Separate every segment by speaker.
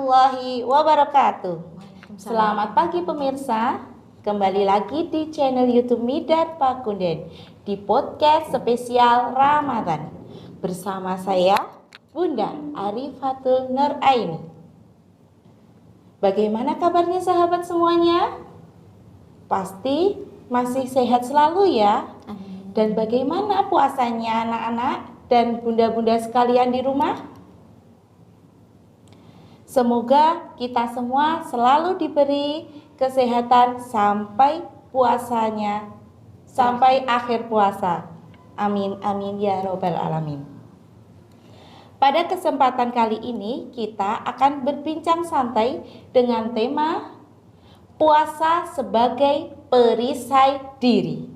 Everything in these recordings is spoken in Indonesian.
Speaker 1: warahmatullahi wabarakatuh. Selamat pagi pemirsa, kembali lagi di channel YouTube Midar Pakunden di podcast spesial Ramadan bersama saya Bunda Arifatul Nur Aini. Bagaimana kabarnya sahabat semuanya? Pasti masih sehat selalu ya. Dan bagaimana puasanya anak-anak dan bunda-bunda sekalian di rumah? Semoga kita semua selalu diberi kesehatan sampai puasanya, sampai akhir puasa. Amin, amin ya robbal alamin. Pada kesempatan kali ini kita akan berbincang santai dengan tema puasa sebagai perisai diri.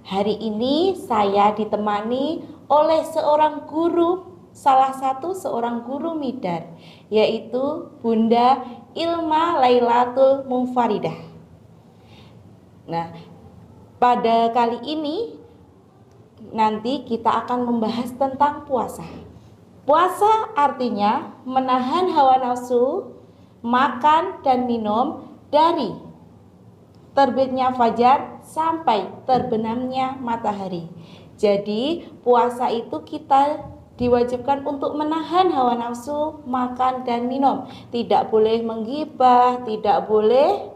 Speaker 1: Hari ini saya ditemani oleh seorang guru Midar, yaitu Bunda Ilma Lailatul Munfaridah. Nah, pada kali ini nanti kita akan membahas tentang puasa. Puasa artinya menahan hawa nafsu, makan dan minum dari terbitnya fajar sampai terbenamnya matahari. Jadi puasa itu kita diwajibkan untuk menahan hawa nafsu, makan dan minum. Tidak boleh menggibah, tidak boleh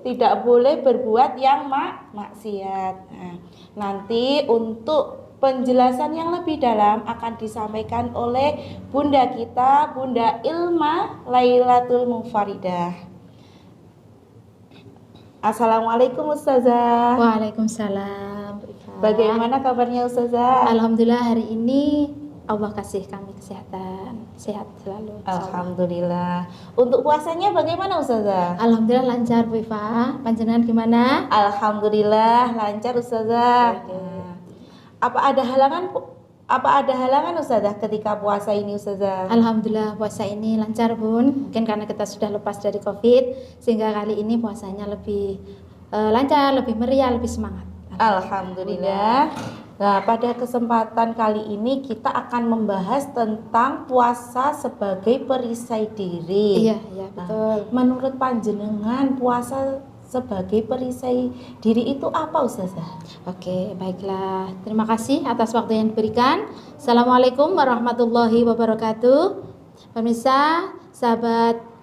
Speaker 1: tidak boleh berbuat yang maksiat. Nah, nanti untuk penjelasan yang lebih dalam akan disampaikan oleh Bunda kita, Bunda Ilma Lailatul Munfaridah. Assalamualaikum Ustazah.
Speaker 2: Waalaikumsalam.
Speaker 1: Bagaimana kabarnya Ustazah?
Speaker 2: Alhamdulillah hari ini Allah kasih kami kesehatan, sehat selalu.
Speaker 1: Alhamdulillah. Untuk puasanya bagaimana Ustazah?
Speaker 2: Alhamdulillah lancar Bu Iva. Panjenengan gimana?
Speaker 1: Alhamdulillah lancar Ustazah. Apa ada halangan Ustazah ketika puasa ini Ustazah?
Speaker 2: Alhamdulillah puasa ini lancar Bun. Mungkin karena kita sudah lepas dari Covid sehingga kali ini puasanya lebih lancar, lebih meriah, lebih semangat.
Speaker 1: Alhamdulillah. Nah, pada kesempatan kali ini kita akan membahas tentang puasa sebagai perisai diri.
Speaker 2: Iya, betul.
Speaker 1: Menurut panjenengan puasa sebagai perisai diri itu apa Ustazah?
Speaker 2: Oke, baiklah. Terima kasih atas waktu yang diberikan. Assalamualaikum warahmatullahi wabarakatuh. Pemirsa,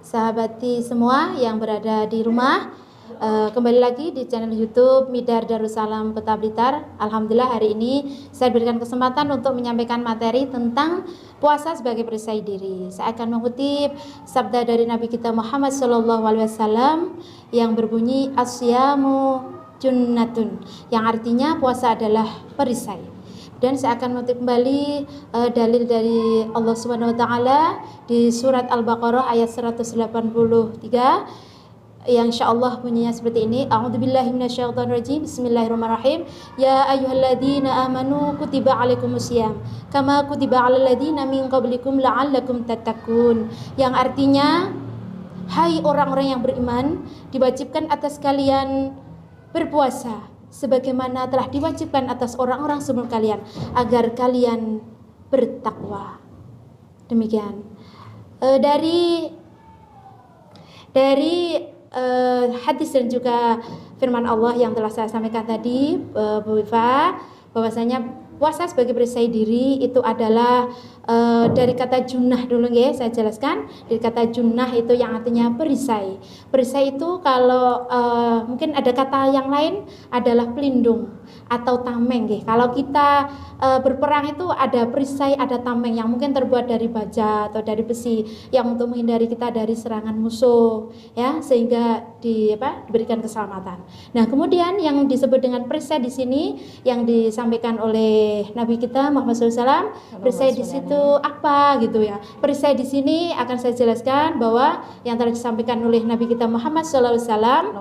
Speaker 2: sahabati semua yang berada di rumah. Kembali lagi di channel YouTube Midar Darussalam Kota Blitar. Alhamdulillah hari ini saya berikan kesempatan untuk menyampaikan materi tentang puasa sebagai perisai diri. Saya akan mengutip sabda dari Nabi kita Muhammad SAW yang berbunyi asyamu junnatun, yang artinya puasa adalah perisai. Dan saya akan mengutip kembali dalil dari Allah Subhanahu wa taala di surat Al-Baqarah ayat 183 yang insyaallah bunyinya seperti ini. A'udzubillahi minasyaitonirrajim. Bismillahirrahmanirrahim. Ya ayyuhalladzina amanu kutiba alaikumusiyam kama kutiba alal ladzina min qablikum la'allakum tattaqun. Yang artinya, hai orang-orang yang beriman, diwajibkan atas kalian berpuasa sebagaimana telah diwajibkan atas orang-orang sebelum kalian agar kalian bertakwa. Demikian. Dari hadis dan juga firman Allah yang telah saya sampaikan tadi, Bu Iva, bahwasanya puasa sebagai perisai diri itu adalah dari kata junnah dulu ya, saya jelaskan. Dari kata junnah itu yang artinya perisai. Perisai itu kalau mungkin ada kata yang lain adalah pelindung atau tameng ya. Kalau kita berperang itu ada perisai, ada tameng yang mungkin terbuat dari baja atau dari besi yang untuk menghindari kita dari serangan musuh ya, sehingga diberikan keselamatan. Nah, kemudian yang disebut dengan perisai di sini yang disampaikan oleh Nabi kita Muhammad SAW, perisai di situ apa gitu ya. Perisai di sini akan saya jelaskan bahwa yang telah disampaikan oleh Nabi kita Muhammad SAW,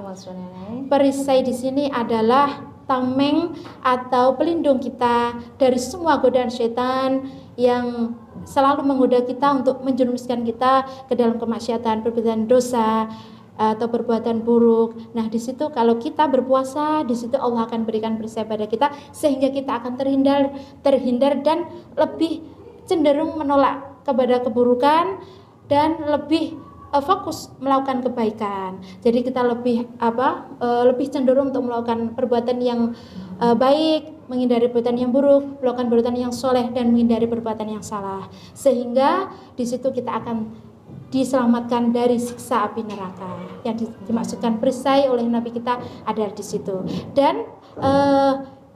Speaker 2: perisai di sini adalah tameng atau pelindung kita dari semua godaan setan yang selalu menggoda kita untuk menjerumuskan kita ke dalam kemaksiatan, perbuatan dosa atau perbuatan buruk. Nah, di situ kalau kita berpuasa, di situ Allah akan berikan perisai pada kita sehingga kita akan terhindar dan lebih cenderung menolak kepada keburukan dan lebih fokus melakukan kebaikan. Jadi kita lebih cenderung untuk melakukan perbuatan yang baik, menghindari perbuatan yang buruk, melakukan perbuatan yang soleh dan menghindari perbuatan yang salah. Sehingga di situ kita akan diselamatkan dari siksa api neraka. Yang dimaksudkan perisai oleh Nabi kita adalah di situ. Dan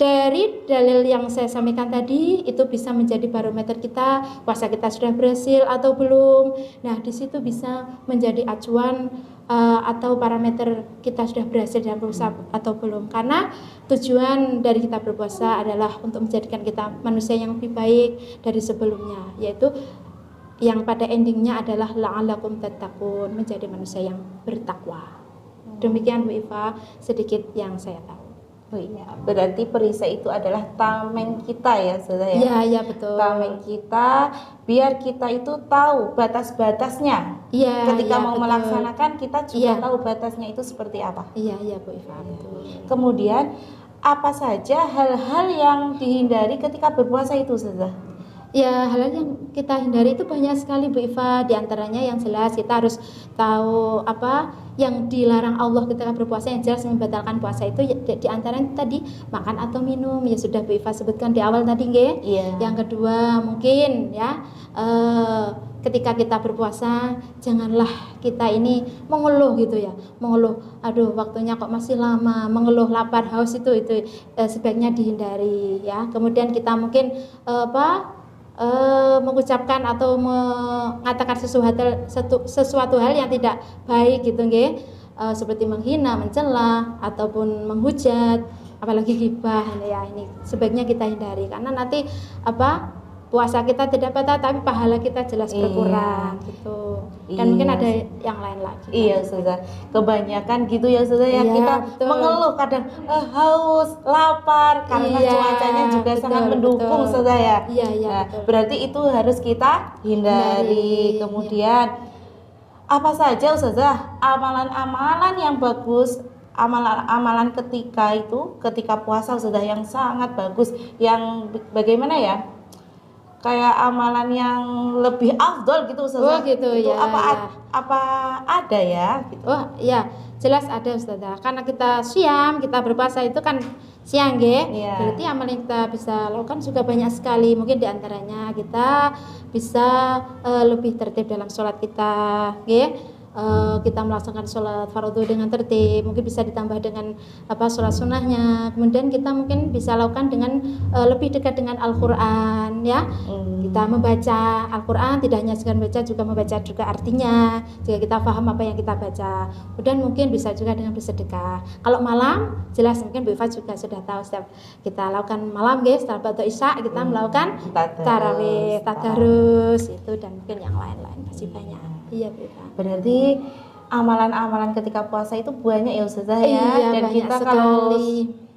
Speaker 2: dari dalil yang saya sampaikan tadi itu bisa menjadi barometer kita, puasa kita sudah berhasil atau belum. Nah, di situ bisa menjadi acuan atau parameter kita sudah berhasil dalam berusaha atau belum. Karena tujuan dari kita berpuasa adalah untuk menjadikan kita manusia yang lebih baik dari sebelumnya, yaitu yang pada endingnya adalah la'allakum tattaqun, menjadi manusia yang bertakwa. Demikian Bu Iva sedikit yang saya tahu.
Speaker 1: Oh iya, berarti perisai itu adalah tameng kita ya, Ustazah ya?
Speaker 2: Iya, iya betul.
Speaker 1: Tameng kita, biar kita itu tahu batas-batasnya.
Speaker 2: Iya.
Speaker 1: Ketika
Speaker 2: iya,
Speaker 1: mau
Speaker 2: betul.
Speaker 1: melaksanakan, kita juga
Speaker 2: Iya.
Speaker 1: tahu batasnya itu seperti apa.
Speaker 2: Iya, iya Bu Iva, betul.
Speaker 1: Kemudian, apa saja hal-hal yang dihindari ketika berpuasa itu, Ustazah?
Speaker 2: Ya, hal yang kita hindari itu banyak sekali Bu Iva. Di antaranya yang jelas kita harus tahu apa yang dilarang Allah ketika berpuasa, yang jelas membatalkan puasa itu di antaranya tadi makan atau minum, ya sudah Bu Iva sebutkan di awal tadi nggih.
Speaker 1: Iya.
Speaker 2: Yang kedua mungkin ya ketika kita berpuasa janganlah kita ini mengeluh gitu ya, mengeluh aduh waktunya kok masih lama, mengeluh lapar haus itu sebaiknya dihindari ya. Kemudian kita mungkin mengucapkan atau mengatakan sesuatu hal yang tidak baik gitu nggih, seperti menghina, mencela ataupun menghujat, apalagi ghibah ya, ini sebaiknya kita hindari karena nanti puasa kita tidak batal tapi pahala kita jelas berkurang gitu. Dan mungkin ada yang lain lagi.
Speaker 1: Iya Ustazah, kebanyakan gitu ya Ustazah ya,
Speaker 2: Iya,
Speaker 1: kita
Speaker 2: betul.
Speaker 1: mengeluh kadang haus, lapar karena
Speaker 2: Iya,
Speaker 1: cuacanya juga
Speaker 2: betul,
Speaker 1: sangat mendukung
Speaker 2: betul.
Speaker 1: Ustazah ya.
Speaker 2: Iya, iya,
Speaker 1: Nah,
Speaker 2: betul.
Speaker 1: berarti itu harus kita hindari.
Speaker 2: Hindari,
Speaker 1: Kemudian apa saja Ustazah amalan-amalan yang bagus, amalan-amalan ketika puasa Ustazah yang sangat bagus, yang bagaimana ya? Kayak amalan yang lebih afdol gitu Ustazah.
Speaker 2: Oh gitu
Speaker 1: itu
Speaker 2: ya.
Speaker 1: apa ada ya gitu.
Speaker 2: Oh iya, jelas ada Ustazah. Karena kita siam, kita berpuasa itu kan siang nggih.
Speaker 1: Iya.
Speaker 2: Berarti amal yang kita bisa lakukan juga banyak sekali. Mungkin diantaranya kita bisa lebih tertib dalam sholat kita, nggih. Kita melaksanakan sholat fardu dengan tertib, mungkin bisa ditambah dengan sholat sunnahnya. Kemudian kita mungkin bisa lakukan dengan lebih dekat dengan Al-Quran ya. Kita membaca Al-Quran tidak hanya sekedar membaca, juga membaca juga artinya, jika kita paham apa yang kita baca. Kemudian mungkin bisa juga dengan bersedekah. Kalau malam jelas mungkin Bu Iva juga sudah tahu, setiap kita lakukan malam guys, setelah batu isya kita melakukan tarawih, tadarus itu, dan mungkin yang lain-lain masih banyak. Iya Bu Iva.
Speaker 1: Berarti amalan-amalan ketika puasa itu banyak ya Ustazah ya.
Speaker 2: Iya,
Speaker 1: Dan
Speaker 2: banyak
Speaker 1: kita
Speaker 2: sekali.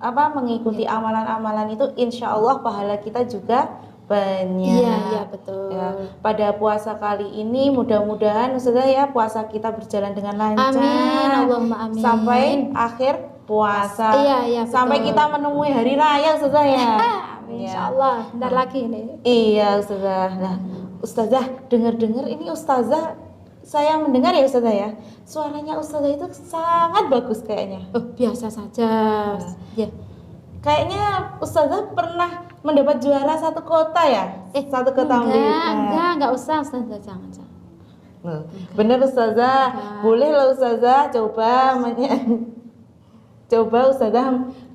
Speaker 1: kalau mengikuti amalan-amalan itu insya Allah pahala kita juga banyak.
Speaker 2: Iya, iya betul.
Speaker 1: Ya, pada puasa kali ini mudah-mudahan Ustazah ya puasa kita berjalan dengan lancar.
Speaker 2: Amin, Allahumma amin.
Speaker 1: Sampai akhir puasa.
Speaker 2: Iya, iya, betul.
Speaker 1: Sampai kita menemui hari raya Ustazah ya.
Speaker 2: Amin,
Speaker 1: Ya.
Speaker 2: insya Allah. Bentar lagi ini.
Speaker 1: Iya Ustazah. Nah, Ustazah dengar-dengar ini Ustazah, saya mendengar ya Ustazah ya, suaranya Ustazah itu sangat bagus kayaknya.
Speaker 2: Oh, biasa saja. Ya.
Speaker 1: Kayaknya Ustazah pernah mendapat juara satu kota ya? Satu kota
Speaker 2: Enggak usah Ustazah, jangan.
Speaker 1: Bener Ustazah, boleh lah Ustazah coba Ustazah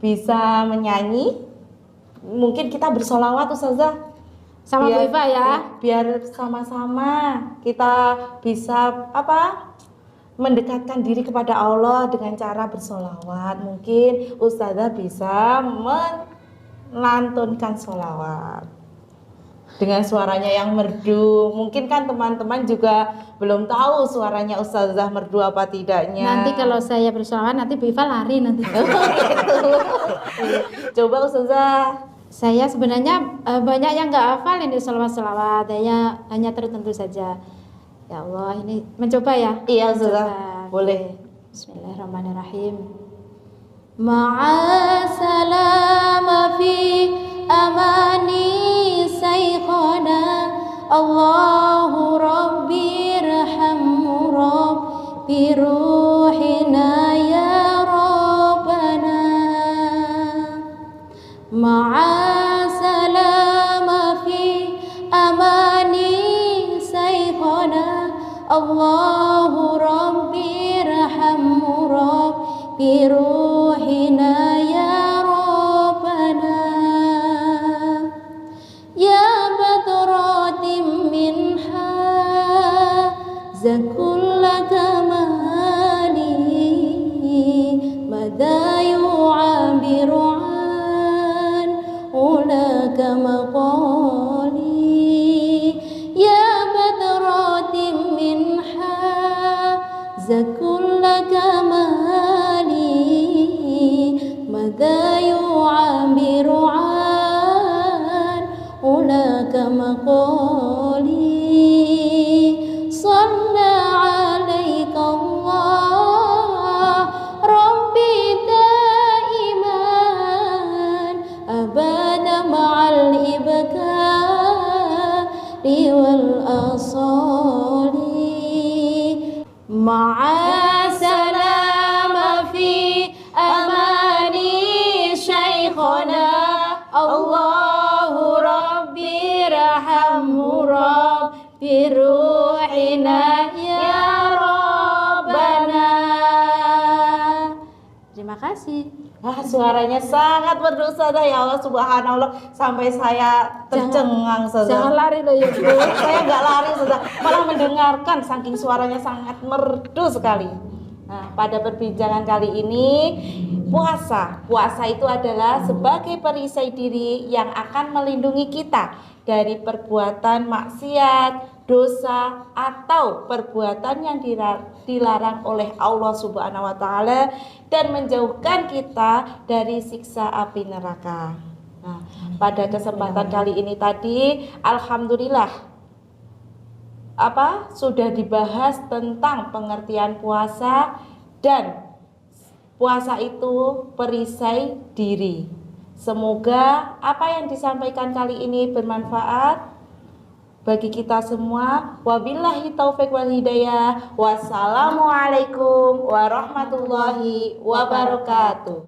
Speaker 1: bisa menyanyi. Mungkin kita bersolawat Ustazah.
Speaker 2: Sama Bu Iva ya.
Speaker 1: Biar sama-sama kita bisa mendekatkan diri kepada Allah dengan cara bersolawat. Mungkin Ustazah bisa melantunkan solawat dengan suaranya yang merdu. Mungkin kan teman-teman juga belum tahu suaranya Ustazah merdu apa tidaknya.
Speaker 2: Nanti kalau saya bersolawat nanti Bu Iva lari nanti.
Speaker 1: Coba Ustazah.
Speaker 2: Saya sebenarnya banyak yang nggak hafal ini selawat-selawat, hanya tertentu saja. Ya Allah, ini mencoba ya.
Speaker 1: Iya Ustazah,
Speaker 2: Mencoba.
Speaker 1: boleh.
Speaker 2: Bismillahirrahmanirrahim. Ma'asalama fi amani saykhana Allahu Allahu Rabbi rahamhu Rabbi ruhina ya Rabbana ya badratim minha zakulla kamali madha yu'abiru an ulaka maqali ya badratim minha zakulla kamali madha yu'abiru an ulaka maqali صلى عليك الله ربي دائما أبدا مع الإبكار والأصال مع السلامة في أماني شيخنا الله ربي رحمه ربي ruhina ya Rabbana. Terima kasih.
Speaker 1: Wah, suaranya sangat merdu Ustazah, ya Allah subhanallah, sampai saya tercengang Ustazah.
Speaker 2: Jangan lari loh ya Bu.
Speaker 1: Saya nggak lari Ustazah, malah mendengarkan saking suaranya sangat merdu sekali. Nah, pada perbincangan kali ini puasa itu adalah sebagai perisai diri yang akan melindungi kita dari perbuatan maksiat, dosa, atau perbuatan yang dilarang oleh Allah Subhanahu wa Ta'ala, dan menjauhkan kita dari siksa api neraka. Nah, pada kesempatan kali ini tadi, alhamdulillah, sudah dibahas tentang pengertian puasa, dan puasa itu perisai diri. Semoga apa yang disampaikan kali ini bermanfaat bagi kita semua. Wabillahi taufik wal hidayah. Wassalamualaikum warahmatullahi wabarakatuh.